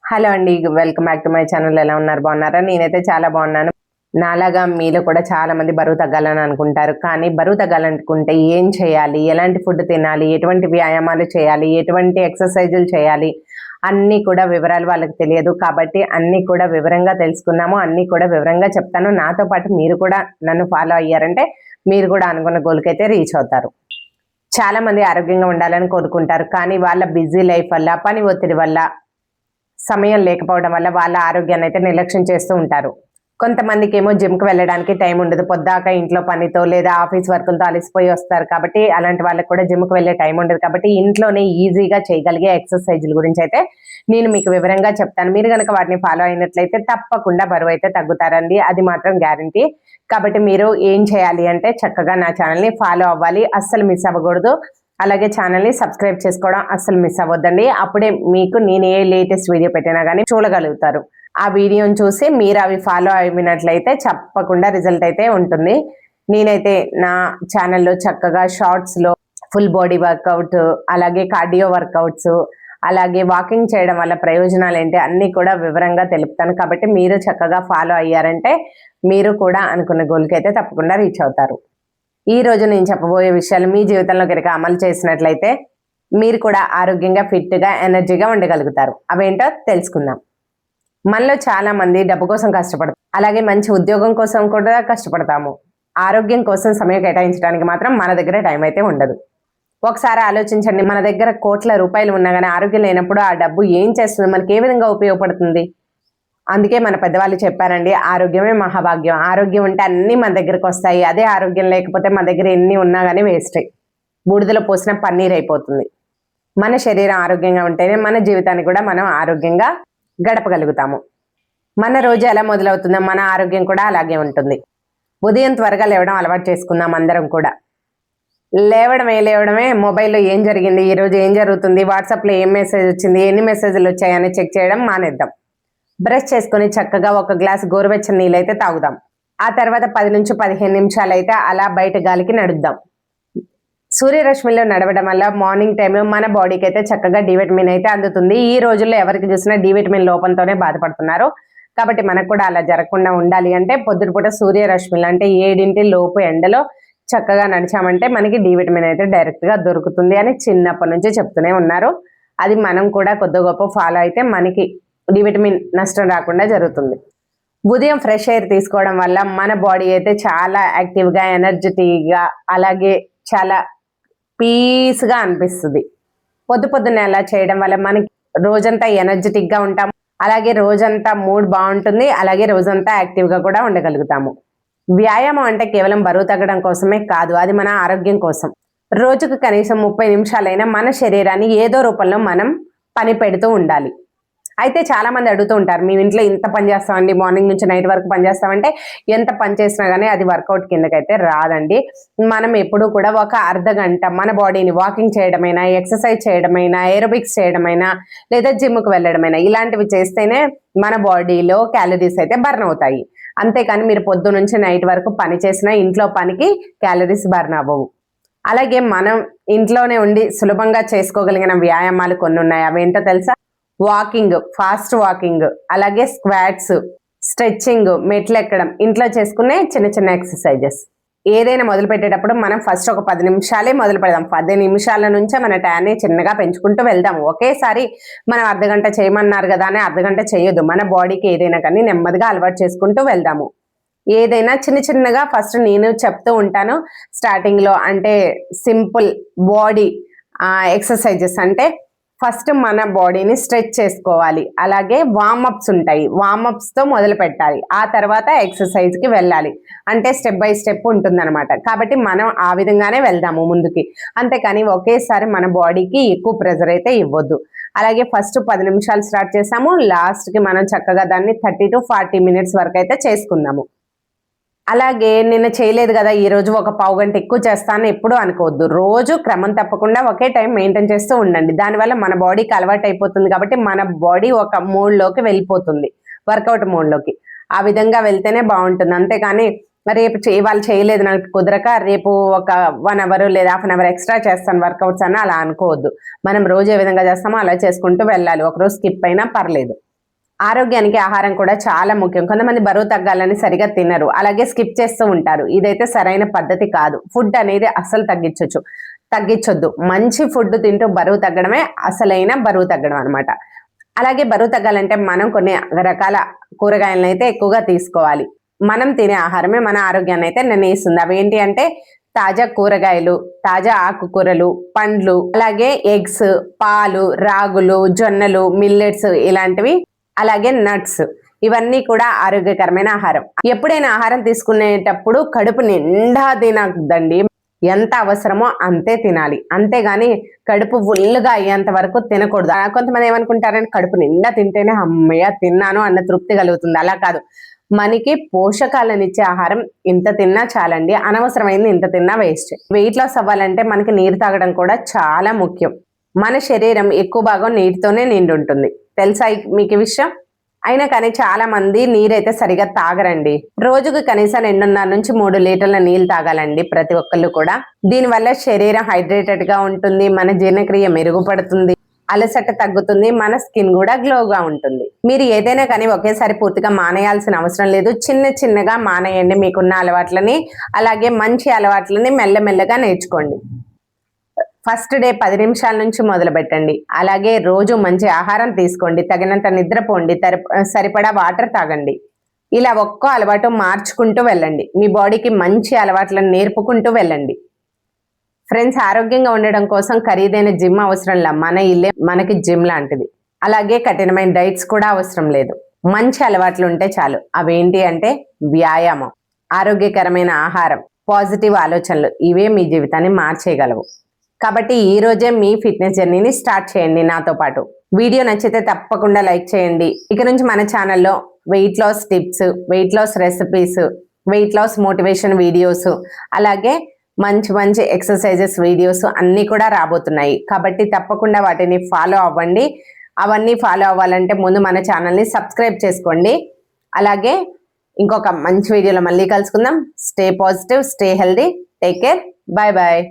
Hello అండి, welcome back to my channel. ఎలా ఉన్నారు? బాగున్నారా? నేనైతే చాలా బాగున్నాను. నాలాగా మీలో కూడా చాలా మంది బరువు తగ్గాలని అనుకుంటారు. కానీ బరువు తగ్గాలనుకుంటే ఏం చేయాలి, ఎలాంటి ఫుడ్ తినాలి, ఎటువంటి వ్యాయామాలు చేయాలి, ఎటువంటి ఎక్సర్సైజులు చేయాలి, అన్నీ కూడా వివరాలు వాళ్ళకి తెలియదు. కాబట్టి అన్నీ కూడా వివరంగా తెలుసుకున్నాము, అన్నీ కూడా వివరంగా చెప్తాను. నాతో పాటు మీరు కూడా నన్ను ఫాలో అయ్యారంటే మీరు కూడా అనుకున్న గోల్కి అయితే రీచ్ అవుతారు. చాలా మంది ఆరోగ్యంగా ఉండాలని కోరుకుంటారు. కానీ వాళ్ళ బిజీ లైఫ్ వల్ల, పని ఒత్తిడి వల్ల, సమయం లేకపోవడం వల్ల వాళ్ళ ఆరోగ్యాన్ని అయితే నిర్లక్ష్యం చేస్తూ ఉంటారు. కొంతమందికి ఏమో జిమ్కి వెళ్ళడానికి టైం ఉండదు. పొద్దాక ఇంట్లో పనితో లేదా ఆఫీస్ వర్కులతో అలసిపోయి వస్తారు. కాబట్టి అలాంటి వాళ్ళకి కూడా జిమ్కి వెళ్ళే టైం ఉండదు. కాబట్టి ఇంట్లోనే ఈజీగా చేయగలిగే ఎక్సర్సైజుల గురించి అయితే నేను మీకు వివరంగా చెప్తాను. మీరు కనుక వాటిని ఫాలో అయినట్లయితే తప్పకుండా బరువు అయితే తగ్గుతారండి, అది మాత్రం గ్యారంటీ. కాబట్టి మీరు ఏం చేయాలి అంటే చక్కగా నా ఛానల్ని ఫాలో అవ్వాలి, అస్సలు మిస్ అవ్వకూడదు. అలాగే ఛానల్ని సబ్స్క్రైబ్ చేసుకోవడం అస్సలు మిస్ అవ్వద్దండి. అప్పుడే మీకు నేను ఏ లేటెస్ట్ వీడియో పెట్టినా కానీ చూడగలుగుతారు. ఆ వీడియోని చూసి మీరు అవి ఫాలో అయినట్లయితే తప్పకుండా రిజల్ట్ అయితే ఉంటుంది. నేనైతే నా ఛానల్లో చక్కగా షార్ట్స్లో ఫుల్ బాడీ వర్కౌట్, అలాగే కార్డియో వర్కౌట్స్, అలాగే వాకింగ్ చేయడం వల్ల ప్రయోజనాలు ఏంటి అన్నీ కూడా వివరంగా తెలుపుతాను. కాబట్టి మీరు చక్కగా ఫాలో అయ్యారంటే మీరు కూడా అనుకున్న గోల్కి అయితే తప్పకుండా రీచ్ అవుతారు. ఈ రోజు నేను చెప్పబోయే విషయాలు మీ జీవితంలో కనుక అమలు చేసినట్లయితే మీరు కూడా ఆరోగ్యంగా, ఫిట్గా, ఎనర్జీగా ఉండగలుగుతారు. అవేంటో తెలుసుకుందాం. మనలో చాలా మంది డబ్బు కోసం కష్టపడతాం, అలాగే మంచి ఉద్యోగం కోసం కూడా కష్టపడతాము. ఆరోగ్యం కోసం సమయం కేటాయించడానికి మాత్రం మన దగ్గర టైం అయితే ఉండదు. ఒకసారి ఆలోచించండి, మన దగ్గర కోట్ల రూపాయలు ఉన్నా కానీ ఆరోగ్యం లేనప్పుడు ఆ డబ్బు ఏం చేస్తుంది, మనకి ఏ విధంగా ఉపయోగపడుతుంది? అందుకే మన పెద్దవాళ్ళు చెప్పారండి, ఆరోగ్యమే మహాభాగ్యం. ఆరోగ్యం ఉంటే అన్నీ మన దగ్గరకు వస్తాయి. అదే ఆరోగ్యం లేకపోతే మన దగ్గర ఎన్ని ఉన్నా కానీ వేస్ట్, బూడిదలో పోసిన పన్నీర్ అయిపోతుంది. మన శరీరం ఆరోగ్యంగా ఉంటేనే మన జీవితాన్ని కూడా మనం ఆరోగ్యంగా గడపగలుగుతాము. మన రోజు ఎలా మొదలవుతుందో మన ఆరోగ్యం కూడా అలాగే ఉంటుంది. ఉదయం త్వరగా లేవడం అలవాటు చేసుకుందాం అందరం కూడా. లేవడమే మొబైల్లో ఏం జరిగింది, ఈరోజు ఏం జరుగుతుంది, వాట్సాప్లో ఏం మెసేజ్ వచ్చింది, ఎన్ని మెసేజ్లు వచ్చాయని చెక్ చేయడం మానేద్దాం. బ్రష్ చేసుకుని చక్కగా ఒక గ్లాసు గోరువెచ్చని నీళ్ళు అయితే తాగుదాం. ఆ తర్వాత 10 నుంచి 15 నిమిషాలు అయితే అలా బయట గాలికి నడుద్దాం. సూర్యరశ్మిలో నడవడం వల్ల మార్నింగ్ టైంలో మన బాడీకి అయితే చక్కగా డి విటమిన్ అయితే అందుతుంది. ఈ రోజుల్లో ఎవరికి చూసినా డి విటమిన్ లోపంతోనే బాధపడుతున్నారు. కాబట్టి మనకు కూడా అలా జరగకుండా ఉండాలి అంటే పొద్దుటిపూట సూర్యరశ్మిలు అంటే 7 లోపు ఎండలో చక్కగా నడిచామంటే మనకి డి విటమిన్ అయితే డైరెక్ట్గా దొరుకుతుంది అని చిన్నప్పటి నుంచి చెప్తూనే ఉన్నారు. అది మనం కూడా కొద్ది గొప్ప ఫాలో అయితే మనకి డి విటమిన్ నష్టం రాకుండా జరుగుతుంది. ఉదయం ఫ్రెష్ ఎయిర్ తీసుకోవడం వల్ల మన బాడీ అయితే చాలా యాక్టివ్గా, ఎనర్జెటిక్గా, అలాగే చాలా పీస్గా అనిపిస్తుంది. పొద్దున్నే అలా చేయడం వల్ల మనకి రోజంతా ఎనర్జెటిక్గా ఉంటాము, అలాగే రోజంతా మూడ్ బాగుంటుంది, అలాగే రోజంతా యాక్టివ్గా కూడా ఉండగలుగుతాము. వ్యాయామం అంటే కేవలం బరువు తగ్గడం కోసమే కాదు, అది మన ఆరోగ్యం కోసం. రోజుకు కనీసం 30 నిమిషాలైనా మన శరీరాన్ని ఏదో రూపంలో మనం పని పెడుతూ ఉండాలి. అయితే చాలా మంది అడుగుతూ ఉంటారు, మేము ఇంట్లో ఇంత పని చేస్తామండి, మార్నింగ్ నుంచి నైట్ వరకు పని చేస్తామంటే ఎంత పని చేసినా కానీ అది వర్కౌట్ కిందకైతే రాదండి. మనం ఎప్పుడూ కూడా ఒక అర్ధ గంట మన బాడీని వాకింగ్ చేయడమైనా, ఎక్సర్సైజ్ చేయడమైనా, ఏరోబిక్స్ చేయడమైనా, లేదా జిమ్కి వెళ్ళడమైనా ఇలాంటివి చేస్తేనే మన బాడీలో క్యాలరీస్ అయితే బర్న్ అవుతాయి. అంతేకాని మీరు పొద్దు నుంచి నైట్ వరకు పని చేసినా ఇంట్లో పనికి క్యాలరీస్ బర్న్ అవ్వవు. అలాగే మనం ఇంట్లోనే ఉండి సులభంగా చేసుకోగలిగిన వ్యాయామాలు కొన్ని ఉన్నాయి. అవేంటో తెలుసా? వాకింగ్, ఫాస్ట్ వాకింగ్, అలాగే స్క్వాట్స్, స్ట్రెచ్చింగ్, మెట్లు ఎక్కడం, ఇంట్లో చేసుకునే చిన్న చిన్న ఎక్సర్సైజెస్. ఏదైనా మొదలు పెట్టేటప్పుడు మనం ఫస్ట్ ఒక 10 నిమిషాలే మొదలు పెడదాం. 10 నిమిషాల నుంచే మన టైంని చిన్నగా పెంచుకుంటూ వెళ్దాము. ఒకేసారి మనం అర్ధగంట చేయమన్నారు కదా అని అర్ధగంట చేయొద్దు. మన బాడీకి ఏదైనా కానీ నెమ్మదిగా అలవాటు చేసుకుంటూ వెళ్దాము. ఏదైనా చిన్న చిన్నగా ఫస్ట్ నేను చెప్తూ ఉంటాను స్టార్టింగ్లో. అంటే సింపుల్ బాడీ ఎక్సర్సైజెస్ అంటే ఫస్ట్ మన బాడీని స్ట్రెచ్ చేసుకోవాలి, అలాగే వార్మప్స్ ఉంటాయి, వార్మప్స్తో మొదలు పెట్టాలి, ఆ తర్వాత ఎక్సర్సైజ్కి వెళ్ళాలి. అంటే స్టెప్ బై స్టెప్ ఉంటుందన్నమాట. కాబట్టి మనం ఆ విధంగానే వెళ్దాము ముందుకి. అంతేకాని ఒకేసారి మన బాడీకి ఎక్కువ ప్రెజర్ అయితే ఇవ్వద్దు. అలాగే ఫస్ట్ 10 నిమిషాలు స్టార్ట్ చేసాము, లాస్ట్కి మనం చక్కగా దాన్ని 30 to 40 minutes వరకు అయితే చేసుకుందాము. అలాగే నిన్న చేయలేదు కదా ఈరోజు ఒక పావు గంట ఎక్కువ చేస్తాను ఎప్పుడు అనుకోవద్దు. రోజు క్రమం తప్పకుండా ఒకే టైం మెయింటైన్ చేస్తూ ఉండండి. దానివల్ల మన బాడీకి అలవాటు అయిపోతుంది. కాబట్టి మన బాడీ ఒక మోడ్లోకి వెళ్ళిపోతుంది, వర్కౌట్ మోడ్లోకి. ఆ విధంగా వెళ్తేనే బాగుంటుంది. అంతేకాని రేపు వాళ్ళు చేయలేదు నాకు కుదరక రేపు ఒక 1 hour లేదా ½ hour ఎక్స్ట్రా చేస్తాను వర్కౌట్స్ అని అలా అనుకోవద్దు. మనం రోజు ఏ విధంగా చేస్తామో అలా చేసుకుంటూ వెళ్ళాలి. ఒకరోజు స్కిప్ అయినా పర్లేదు. ఆరోగ్యానికి ఆహారం కూడా చాలా ముఖ్యం. కొంతమంది బరువు తగ్గాలని సరిగా తినరు, అలాగే స్కిప్ చేస్తూ ఉంటారు. ఇదైతే సరైన పద్ధతి కాదు. ఫుడ్ అనేది అస్సలు తగ్గించొద్దు. మంచి ఫుడ్ తింటూ బరువు తగ్గడమే అసలైన బరువు తగ్గడం అనమాట. అలాగే బరువు తగ్గాలంటే మనం కొన్ని రకాల కూరగాయలను అయితే ఎక్కువగా తీసుకోవాలి. మనం తినే ఆహారమే మన ఆరోగ్యాన్ని అయితే నిర్ణయిస్తుంది. అవి ఏంటి అంటే తాజా కూరగాయలు, తాజా ఆకుకూరలు, పండ్లు, అలాగే ఎగ్స్, పాలు, రాగులు, జొన్నలు, మిల్లెట్స్ ఇలాంటివి, అలాగే నట్స్, ఇవన్నీ కూడా ఆరోగ్యకరమైన ఆహారం. ఎప్పుడైనా ఆహారం తీసుకునేటప్పుడు కడుపు నిండా తినద్దండి. ఎంత అవసరమో అంతే తినాలి, అంతేగాని కడుపు ఫుల్గా అయ్యేంత వరకు తినకూడదు. కొంతమంది ఏమనుకుంటారంటే కడుపు నిండా తింటేనే అమ్మయ్య తిన్నాను అన్న తృప్తి కలుగుతుంది. అలా కాదు. మనకి పోషకాలను ఇచ్చే ఆహారం ఇంత తిన్నా చాలండి. అనవసరమైంది ఇంత తిన్నా వేస్ట్. వెయిట్ లాస్ అవ్వాలంటే మనకి నీరు తాగడం కూడా చాలా ముఖ్యం. మన శరీరం ఎక్కువ భాగం నీటితోనే నిండి ఉంటుంది. తెలుసా మీకు విషయం? అయినా కానీ చాలా మంది నీరైతే సరిగా తాగరండి. రోజుకు కనీసం 2.5 నుంచి 3 లీటర్ల నీళ్ళు తాగాలండి ప్రతి ఒక్కళ్ళు కూడా. దీనివల్ల శరీరం హైడ్రేటెడ్ గా ఉంటుంది, మన జీర్ణక్రియ మెరుగుపడుతుంది, అలసట తగ్గుతుంది, మన స్కిన్ కూడా గ్లోగా ఉంటుంది. మీరు ఏదైనా కానీ ఒకేసారి పూర్తిగా మానేయాల్సిన అవసరం లేదు. చిన్నగా మానేయండి మీకున్న అలవాట్లని. అలాగే మంచి అలవాట్లని మెల్లమెల్లగా నేర్చుకోండి. ఫస్ట్ డే 10 నిమిషాల నుంచి మొదలు పెట్టండి. అలాగే రోజు మంచి ఆహారం తీసుకోండి, తగినంత నిద్రపోండి, సరిపడా వాటర్ తాగండి. ఇలా ఒక్కో అలవాటు మార్చుకుంటూ వెళ్ళండి. మీ బాడీకి మంచి అలవాట్లను నేర్పుకుంటూ వెళ్ళండి. ఫ్రెండ్స్, ఆరోగ్యంగా ఉండడం కోసం ఖరీదైన జిమ్ అవసరంలా. మన ఇల్లే మనకి జిమ్ లాంటిది. అలాగే కఠినమైన డైట్స్ కూడా అవసరం లేదు. మంచి అలవాట్లు ఉంటే చాలు. అవేంటి అంటే వ్యాయామం, ఆరోగ్యకరమైన ఆహారం, పాజిటివ్ ఆలోచనలు. ఇవే మీ జీవితాన్ని మార్చేయగలవు. కాబట్టి ఈ రోజే మీ ఫిట్నెస్ జర్నీని స్టార్ట్ చేయండి నాతో పాటు. వీడియో నచ్చితే తప్పకుండా లైక్ చేయండి. ఇక నుంచి మన ఛానల్లో weight loss tips, weight loss recipes, weight loss motivation videos, అలాగే మంచి ఎక్సర్సైజెస్ వీడియోస్ అన్నీ కూడా రాబోతున్నాయి. కాబట్టి తప్పకుండా వాటిని ఫాలో అవ్వండి. అవన్నీ ఫాలో అవ్వాలంటే ముందు మన ఛానల్ని సబ్స్క్రైబ్ చేసుకోండి. అలాగే ఇంకొక మంచి వీడియోలో మళ్ళీ కలుసుకుందాం. Stay positive, stay healthy, take care, bye bye.